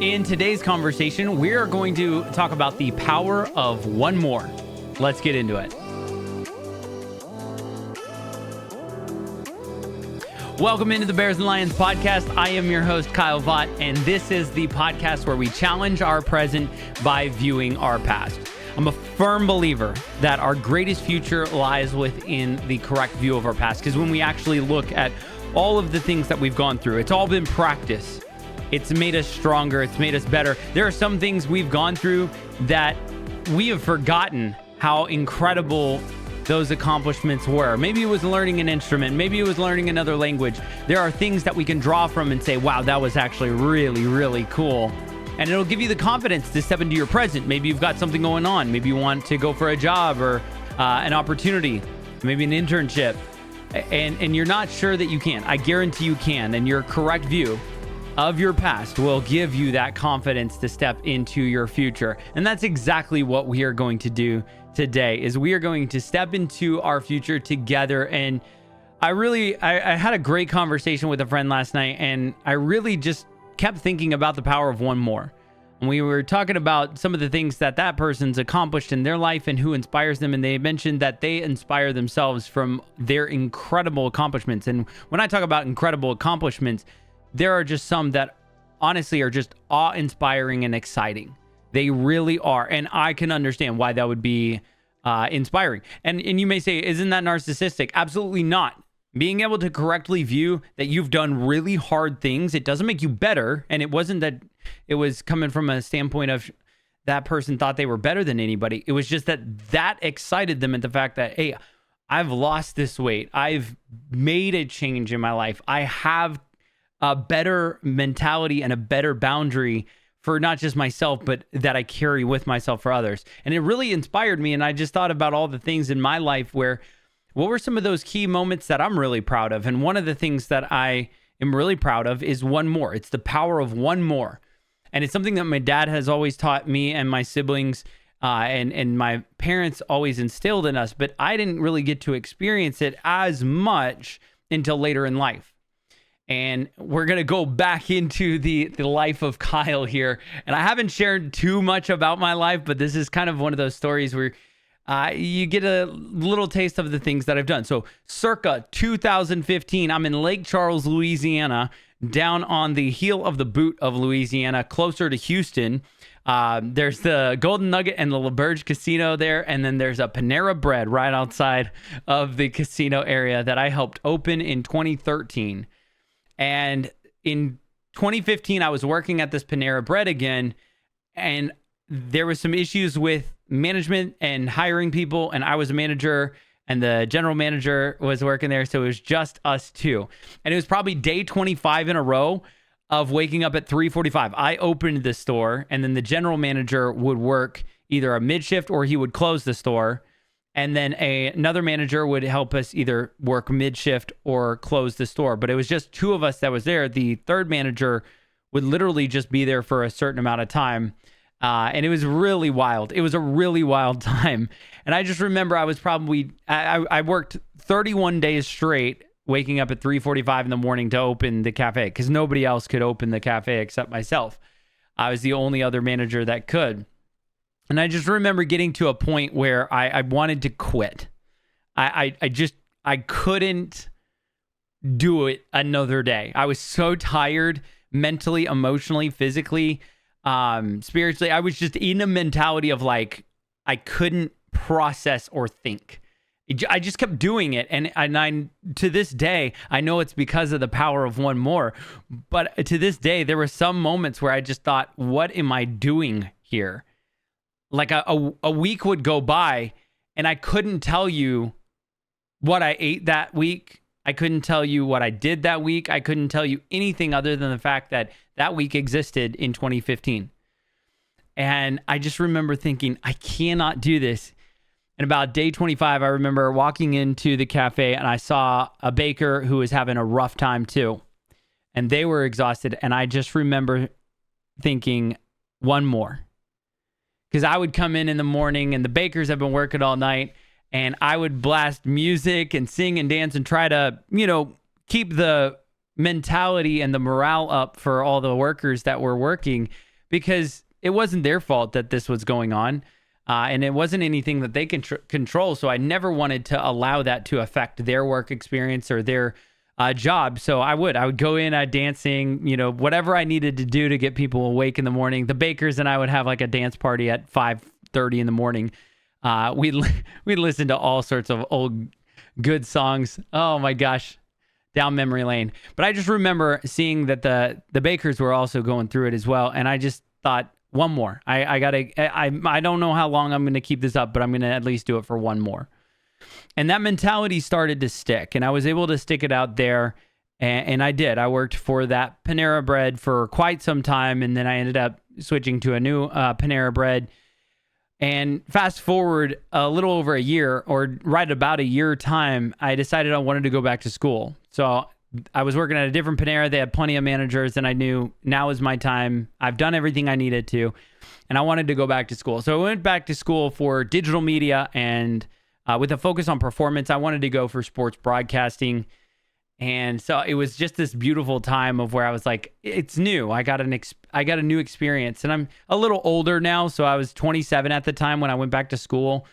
In today's conversation, we are going to talk about the power of one more. Let's get into it. Welcome into the Bears and Lions podcast. I am your host, Kyle Vaught, and this is the podcast where we challenge our present by viewing our past. I'm a firm believer that our greatest future lies within the correct view of our past, because when we actually look at all of the things that we've gone through, it's all been practice. It's made us stronger. It's made us better. There are some things we've gone through that we have forgotten how incredible those accomplishments were. Maybe it was learning an instrument. Maybe it was learning another language. There are things that we can draw from and say, wow, that was actually really, really cool. And it'll give you the confidence to step into your present. Maybe you've got something going on. Maybe you want to go for a job or an opportunity, maybe an internship, and you're not sure that you can. I guarantee you can, and your correct view of your past will give you that confidence to step into your future. And that's exactly what we are going to do today, is we are going to step into our future together. And I had a great conversation with a friend last night, and I really just kept thinking about the power of one more. And we were talking about some of the things that person's accomplished in their life and who inspires them. And they mentioned that they inspire themselves from their incredible accomplishments. And when I talk about incredible accomplishments, there are just some that honestly are just awe-inspiring and exciting. They really are. And I can understand why that would be inspiring. And you may say, isn't that narcissistic? Absolutely not. Being able to correctly view that you've done really hard things, it doesn't make you better. And it wasn't that it was coming from a standpoint of that person thought they were better than anybody. It was just that excited them at the fact that, hey, I've lost this weight. I've made a change in my life. I have a better mentality and a better boundary for not just myself, but that I carry with myself for others. And it really inspired me. And I just thought about all the things in my life where, what were some of those key moments that I'm really proud of? And one of the things that I am really proud of is one more. It's the power of one more. And it's something that my dad has always taught me and my siblings and my parents always instilled in us, but I didn't really get to experience it as much until later in life. And we're going to go back into the life of Kyle here. And I haven't shared too much about my life, but this is kind of one of those stories where you get a little taste of the things that I've done. So circa 2015, I'm in Lake Charles, Louisiana, down on the heel of the boot of Louisiana, closer to Houston. There's the Golden Nugget and the LaBerge Casino there. And then there's a Panera Bread right outside of the casino area that I helped open in 2013. And in 2015, I was working at this Panera Bread again, and there was some issues with management and hiring people, and I was a manager, and the general manager was working there, so it was just us two. And it was probably day 25 in a row of waking up at 3:45. I opened the store, and then the general manager would work either a mid-shift or he would close the store. And then another manager would help us either work mid-shift or close the store. But it was just two of us that was there. The third manager would literally just be there for a certain amount of time. And it was really wild. It was a really wild time. And I just remember I worked 31 days straight, waking up at 3:45 in the morning to open the cafe, because nobody else could open the cafe except myself. I was the only other manager that could. And I just remember getting to a point where I wanted to quit. I couldn't do it another day. I was so tired mentally, emotionally, physically, spiritually. I was just in a mentality of like, I couldn't process or think. I just kept doing it. And I, to this day, I know it's because of the power of one more. But to this day, there were some moments where I just thought, what am I doing here? Like a week would go by and I couldn't tell you what I ate that week. I couldn't tell you what I did that week. I couldn't tell you anything other than the fact that that week existed in 2015. And I just remember thinking, I cannot do this. And about day 25, I remember walking into the cafe and I saw a baker who was having a rough time too. And they were exhausted. And I just remember thinking, one more. Because I would come in the morning and the bakers have been working all night, and I would blast music and sing and dance and try to, keep the mentality and the morale up for all the workers that were working. because it wasn't their fault that this was going on. And it wasn't anything that they can control. So I never wanted to allow that to affect their work experience or their job. So I would go in dancing, whatever I needed to do to get people awake in the morning. The bakers and I would have like a dance party at 5:30 in the morning. We'd listen to all sorts of old good songs. Oh my gosh, down memory lane. But I just remember seeing that the bakers were also going through it as well. And I just thought, one more. I don't know how long I'm going to keep this up, but I'm going to at least do it for one more. And that mentality started to stick, and I was able to stick it out there. And I did. I worked for that Panera Bread for quite some time, and then I ended up switching to a new Panera Bread. And fast forward a little over a year, or right about a year time, I decided I wanted to go back to school. So I was working at a different Panera. They had plenty of managers, and I knew now is my time. I've done everything I needed to, and I wanted to go back to school. So I went back to school for digital media, and with a focus on performance, I wanted to go for sports broadcasting. And so it was just this beautiful time of where I was like, it's new. I got a new experience, and I'm a little older now. So I was 27 at the time when I went back to school,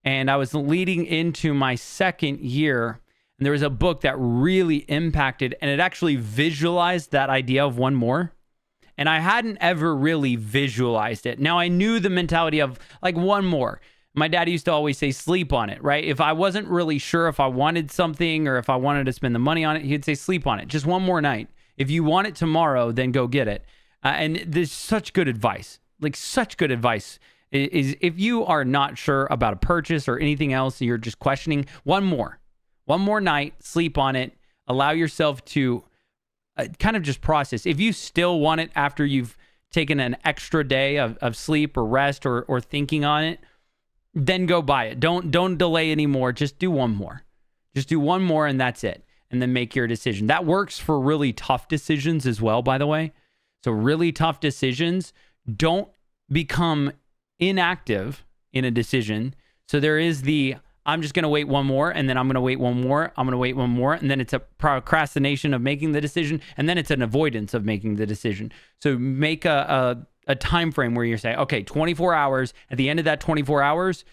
and I was leading into my second year. And there was a book that really impacted, and it actually visualized that idea of one more. And I hadn't ever really visualized it. Now I knew the mentality of like one more. My dad used to always say, sleep on it, right? If I wasn't really sure if I wanted something or if I wanted to spend the money on it, he'd say, sleep on it. Just one more night. If you want it tomorrow, then go get it. And there's such good advice, like such good advice. Is if you are not sure about a purchase or anything else, you're just questioning, one more night, sleep on it, allow yourself to kind of just process. If you still want it after you've taken an extra day of sleep or rest or thinking on it, then go buy it. Don't delay anymore. Just do one more. Just do one more, and that's it. And then make your decision. That works for really tough decisions as well, by the way. So really tough decisions, don't become inactive in a decision. So there is I'm just going to wait one more, and then I'm going to wait one more. I'm going to wait one more. And then it's a procrastination of making the decision. And then it's an avoidance of making the decision. So make a time frame where you say, okay, 24 hours. At the end of that 24 hours,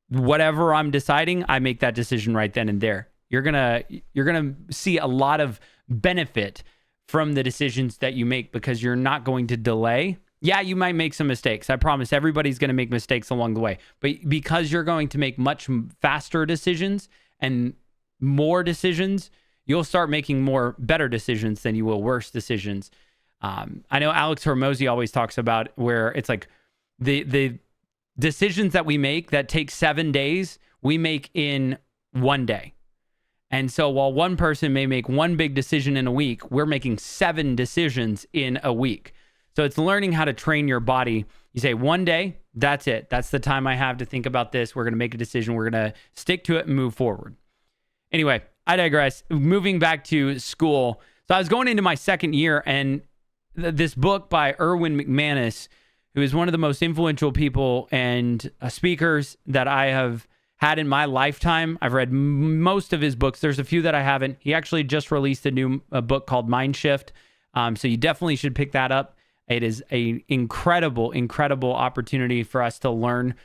whatever I'm deciding, I make that decision right then and there. You're going to see a lot of benefit from the decisions that you make because you're not going to delay. Yeah, you might make some mistakes. I promise everybody's going to make mistakes along the way. But because you're going to make much faster decisions and more decisions, you'll start making more better decisions than you will worse decisions. I know Alex Hormozy always talks about where it's like the decisions that we make that take 7 days, we make in 1 day. And so while one person may make one big decision in a week, we're making 7 decisions in a week. So it's learning how to train your body. You say 1 day, that's it. That's the time I have to think about this. We're going to make a decision. We're going to stick to it and move forward. Anyway, I digress. Moving back to school. So I was going into my second year, and this book by Erwin McManus, who is one of the most influential people and speakers that I have had in my lifetime. I've read most of his books. There's a few that I haven't. He actually just released a book called Mind Shift. So you definitely should pick that up. It is an incredible, incredible opportunity for us to learn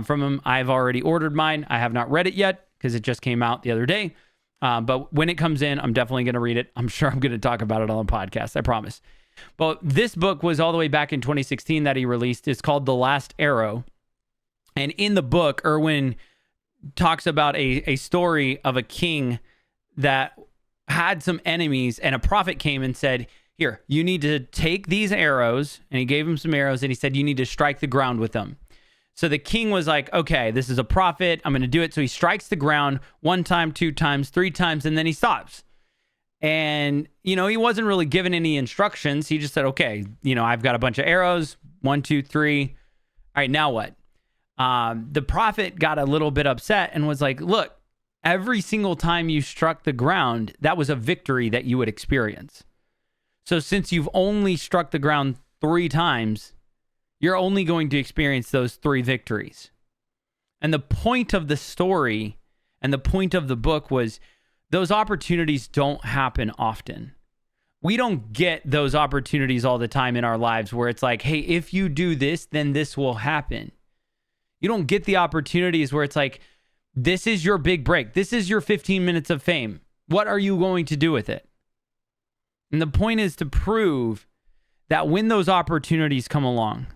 from him. I've already ordered mine. I have not read it yet because it just came out the other day. But when it comes in, I'm definitely going to read it. I'm sure I'm going to talk about it on the podcast. I promise. But this book was all the way back in 2016 that he released. It's called The Last Arrow. And in the book, Erwin talks about a story of a king that had some enemies, and a prophet came and said, here, you need to take these arrows. And he gave him some arrows, and he said, you need to strike the ground with them. So the king was like, okay, this is a prophet. I'm going to do it. So he strikes the ground 1 time, 2 times, 3 times, and then he stops. And, he wasn't really given any instructions. He just said, okay, I've got a bunch of arrows. 1, 2, 3. All right, now what? The prophet got a little bit upset and was like, look, every single time you struck the ground, that was a victory that you would experience. So since you've only struck the ground 3 times, you're only going to experience those 3 victories. And the point of the story and the point of the book was those opportunities don't happen often. We don't get those opportunities all the time in our lives where it's like, hey, if you do this, then this will happen. You don't get the opportunities where it's like, this is your big break. This is your 15 minutes of fame. What are you going to do with it? And the point is to prove that when those opportunities come along,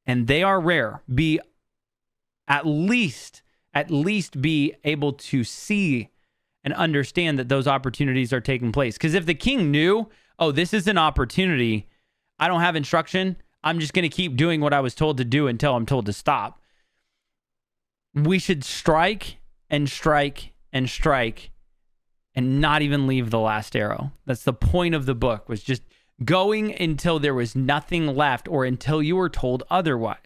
and they are rare, be at least be able to see and understand that those opportunities are taking place. Because if the king knew, oh, this is an opportunity, I don't have instruction, I'm just going to keep doing what I was told to do until I'm told to stop. We should strike and strike and strike and not even leave the last arrow. That's the point of the book, was just going until there was nothing left or until you were told otherwise.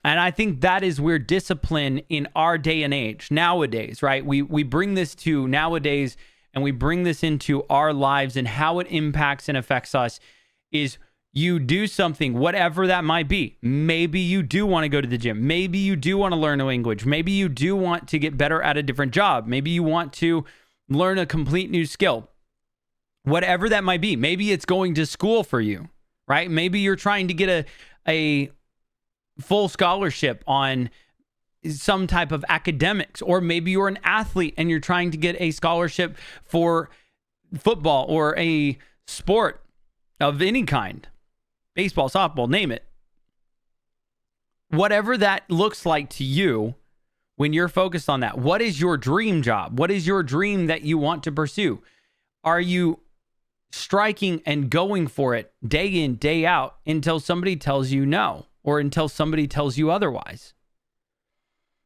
And I think that is where discipline in our day and age, nowadays, right? We bring this to nowadays, and we bring this into our lives and how it impacts and affects us is you do something, whatever that might be. Maybe you do want to go to the gym. Maybe you do want to learn a language. Maybe you do want to get better at a different job. Maybe you want to learn a complete new skill. Whatever that might be. Maybe it's going to school for you, right? Maybe you're trying to get a full scholarship on some type of academics, or maybe you're an athlete and you're trying to get a scholarship for football or a sport of any kind, baseball, softball, name it. Whatever that looks like to you when you're focused on that. What is your dream job? What is your dream that you want to pursue? Are you striking and going for it day in, day out until somebody tells you no, or until somebody tells you otherwise?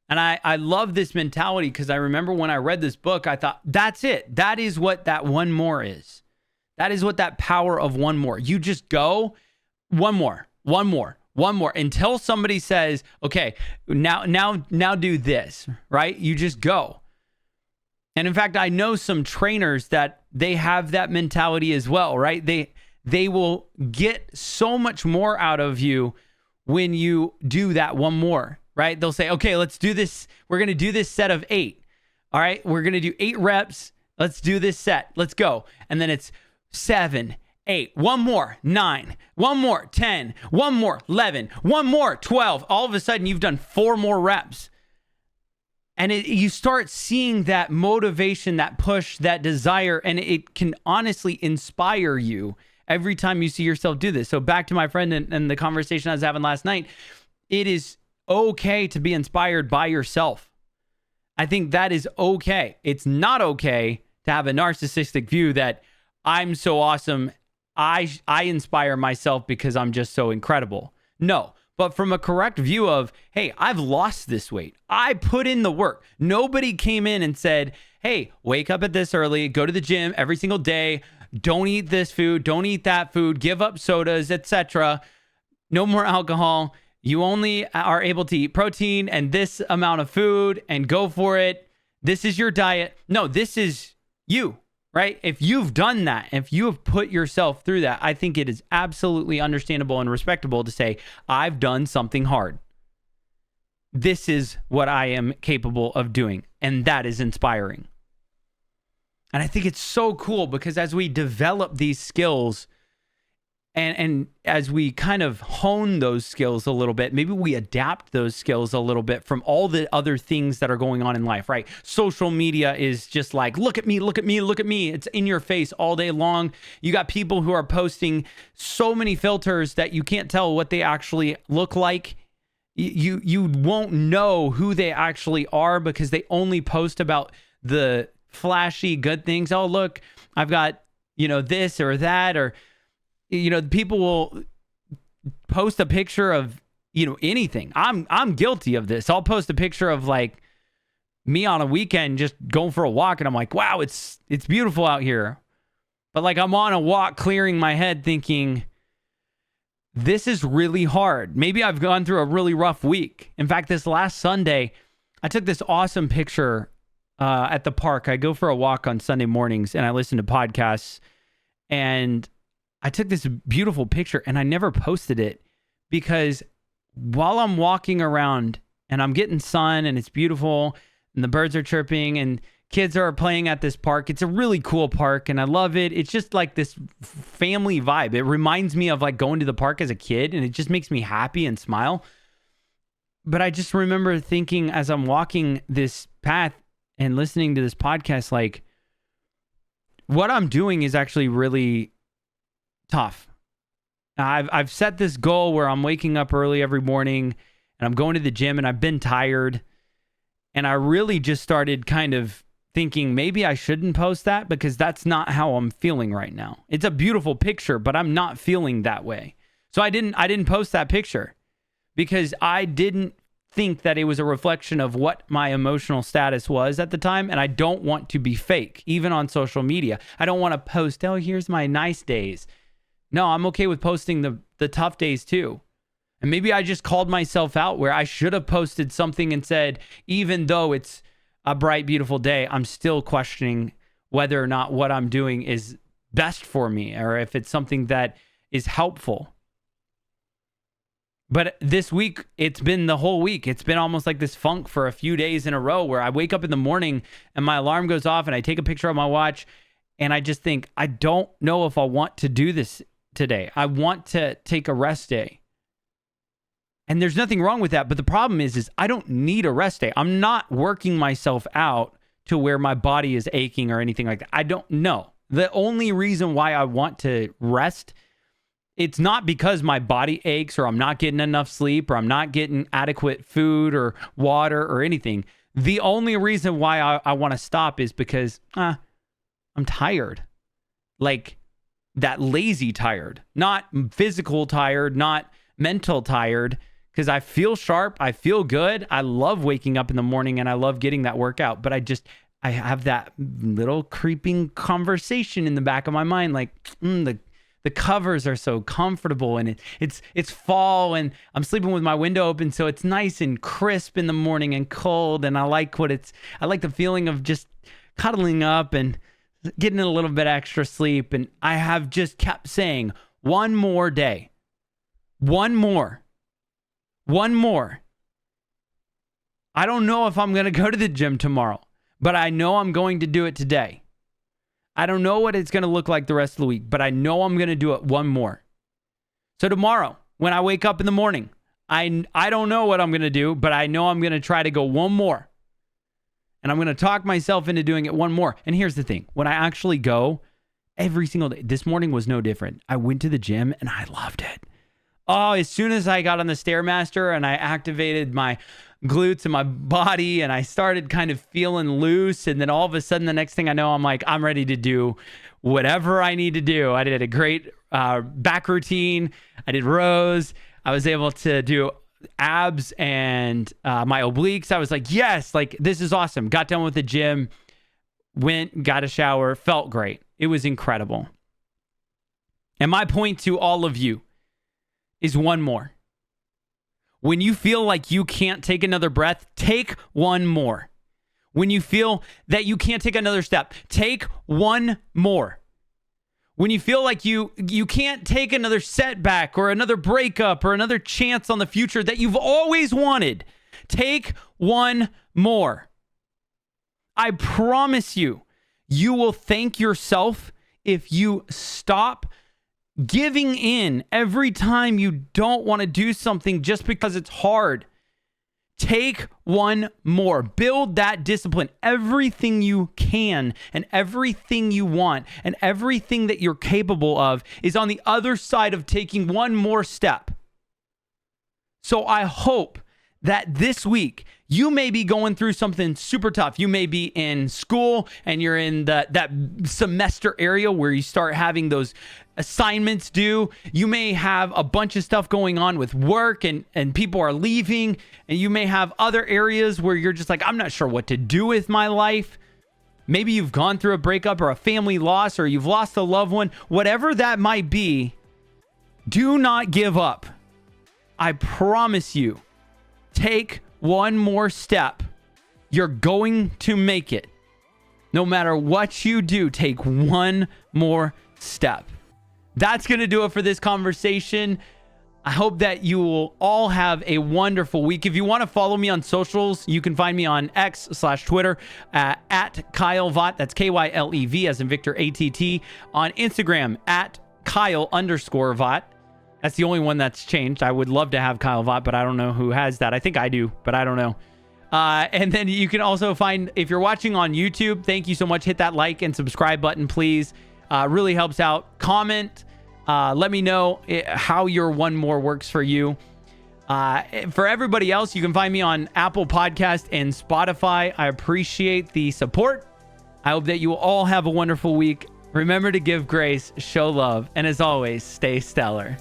And I love this mentality, because I remember when I read this book, I thought, that's it. That is what that one more is. That is what that power of one more. You just go one more until somebody says, okay, now do this, right? You just go. And in fact, I know some trainers that they have that mentality as well, right? They will get so much more out of you when you do that one more, right? They'll say, okay, let's do this. We're going to do this set of 8. All right. We're going to do 8 reps. Let's do this set. Let's go. And then it's 7, 8, one more, 9, one more, 10, one more, 11, one more, 12. All of a sudden you've done 4 more reps. And you start seeing that motivation, that push, that desire, and it can honestly inspire you every time you see yourself do this. So back to my friend and the conversation I was having last night, it is okay to be inspired by yourself. I think that is okay. It's not okay to have a narcissistic view that I'm so awesome, I inspire myself because I'm just so incredible. No. But from a correct view of, hey, I've lost this weight. I put in the work. Nobody came in and said, hey, wake up at this early, go to the gym every single day, don't eat this food, don't eat that food, give up sodas, etc. No more alcohol. You only are able to eat protein and this amount of food and go for it. This is your diet. No, this is you. Right? If you've done that, if you have put yourself through that, I think it is absolutely understandable and respectable to say, I've done something hard. This is what I am capable of doing. And that is inspiring. And I think it's so cool because as we develop these skills and as we kind of hone those skills a little bit, maybe we adapt those skills a little bit from all the other things that are going on in life, right? Social media is just like, look at me, look at me, look at me. It's in your face all day long. You got people who are posting so many filters that you can't tell what they actually look like. You won't know who they actually are because they only post about the flashy good things. Oh, look, I've got, this or that, or people will post a picture of, anything. I'm guilty of this. I'll post a picture of like me on a weekend just going for a walk and I'm like, wow, it's beautiful out here. But like I'm on a walk clearing my head thinking, this is really hard. Maybe I've gone through a really rough week. In fact, this last Sunday, I took this awesome picture at the park. I go for a walk on Sunday mornings and I listen to podcasts, and I took this beautiful picture and I never posted it because while I'm walking around and I'm getting sun and it's beautiful and the birds are chirping and kids are playing at this park. It's a really cool park and I love it. It's just like this family vibe. It reminds me of like going to the park as a kid, and it just makes me happy and smile. But I just remember thinking as I'm walking this path and listening to this podcast, like, what I'm doing is actually really tough. I've set this goal where I'm waking up early every morning and I'm going to the gym, and I've been tired. And I really just started kind of thinking maybe I shouldn't post that because that's not how I'm feeling right now. It's a beautiful picture, but I'm not feeling that way. So I didn't post that picture because I didn't think that it was a reflection of what my emotional status was at the time. And I don't want to be fake, even on social media. I don't want to post, oh, here's my nice days. No, I'm okay with posting the tough days too. And maybe I just called myself out where I should have posted something and said, even though it's a bright, beautiful day, I'm still questioning whether or not what I'm doing is best for me or if it's something that is helpful. But this week, it's been the whole week. It's been almost like this funk for a few days in a row where I wake up in the morning and my alarm goes off and I take a picture of my watch and I just think, I don't know if I want to do this today. I want to take a rest day. And there's nothing wrong with that. But the problem is I don't need a rest day. I'm not working myself out to where my body is aching or anything like that. I don't know. The only reason why I want to rest, it's not because my body aches or I'm not getting enough sleep or I'm not getting adequate food or water or anything. The only reason why I want to stop is because I'm tired. Like that lazy tired, not physical tired, not mental tired. Because I feel sharp, I feel good. I love waking up in the morning and I love getting that workout. But I have that little creeping conversation in the back of my mind, like the covers are so comfortable and it's fall and I'm sleeping with my window open, so it's nice and crisp in the morning and cold. And I like the feeling of just cuddling up and getting a little bit extra sleep. And I have just kept saying, one more day, one more. I don't know if I'm going to go to the gym tomorrow, but I know I'm going to do it today. I don't know what it's going to look like the rest of the week, but I know I'm going to do it one more. So tomorrow, when I wake up in the morning, I don't know what I'm going to do, but I know I'm going to try to go one more. And I'm going to talk myself into doing it one more. And here's the thing. When I actually go every single day, this morning was no different. I went to the gym and I loved it. Oh, as soon as I got on the Stairmaster and I activated my glutes and my body and I started kind of feeling loose, and then all of a sudden the next thing I know, I'm like, I'm ready to do whatever I need to do. I did a great back routine. I did rows. I was able to do abs and my obliques. I was like, yes, like this is awesome. Got done with the gym, went, got a shower, felt great. It was incredible. And my point to all of you is one more. When you feel like you can't take another breath, take one more. When you feel that you can't take another step, take one more. When you feel like you can't take another setback or another breakup or another chance on the future that you've always wanted, take one more. I promise you, you will thank yourself if you stop giving in every time you don't want to do something just because it's hard. Take one more. Build that discipline. Everything you can and everything you want and everything that you're capable of is on the other side of taking one more step. So I hope that this week you may be going through something super tough. You may be in school and you're in that semester area where you start having those assignments due. You may have a bunch of stuff going on with work and people are leaving, and you may have other areas where you're just like, I'm not sure what to do with my life. Maybe you've gone through a breakup or a family loss, or you've lost a loved one. Whatever that might be, do not give up. I promise you, take one more step. You're going to make it. No matter what you do, take one more step. That's going to do it for this conversation. I hope that you will all have a wonderful week. If you want to follow me on socials, you can find me on X/Twitter at Kyle Vaught. That's KYLEV as in Victor ATT. On Instagram at Kyle_Vaught. That's the only one that's changed. I would love to have Kyle Vaught, but I don't know who has that. I think I do, but I don't know. And then you can also find, if you're watching on YouTube, thank you so much. Hit that like and subscribe button, please. Really helps out. Comment. Let me know how your one more works for you. For everybody else, you can find me on Apple Podcast and Spotify. I appreciate the support. I hope that you all have a wonderful week. Remember to give grace, show love, and as always, stay stellar.